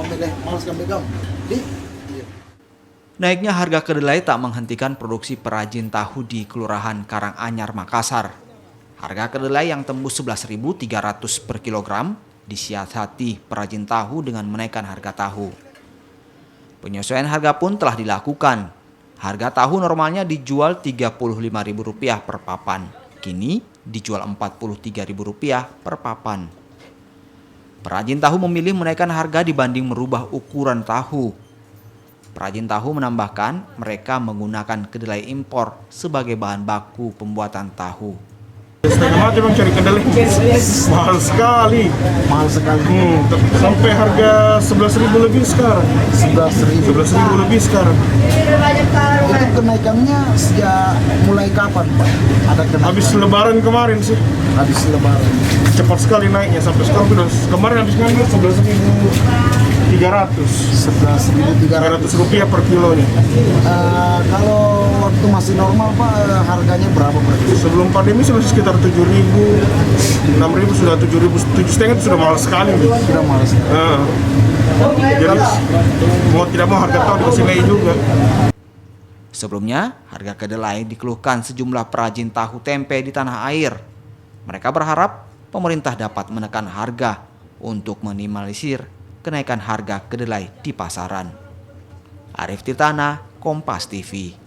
memilih malas kambing di Naiknya harga kedelai tak menghentikan produksi perajin tahu di Kelurahan Karanganyar, Makassar. Harga kedelai yang tembus 11.300 per kilogram disiasati perajin tahu dengan menaikkan harga tahu. Penyesuaian harga pun telah dilakukan. Harga tahu normalnya dijual Rp35.000 per papan. Kini dijual Rp43.000 per papan. Perajin tahu memilih menaikkan harga dibanding merubah ukuran tahu. Perajin tahu menambahkan mereka menggunakan kedelai impor sebagai bahan baku pembuatan tahu. Setengah mati bang cari kedelai, mahal sekali. mahal sekali. Sampai harga 11.000 lebih sekarang. 11.000. 11.000 lebih sekarang. Itu kenaikannya sejak mulai kapan, Pak? Ada kenaikan? Habis lebaran kemarin sih, Habis lebaran. cepat sekali naiknya sampai sekarang sudah. Kemarin habis ngambil 11.300. 11.300. Rupiah per kilonya. Kalau waktu masih normal, Pak, harganya berapa per kilo? Sebelum pandemi sudah sekitar 7.000, 6.000 sudah 7.500 itu sudah mahal sekali. Sudah mahal sekali. Jadi mau tidak mau harga tahu dikasih naik juga. Sebelumnya, harga kedelai dikeluhkan sejumlah perajin tahu tempe di tanah air. Mereka berharap pemerintah dapat menekan harga untuk minimalisir kenaikan harga kedelai di pasaran. Arif Tirtana, Kompas TV.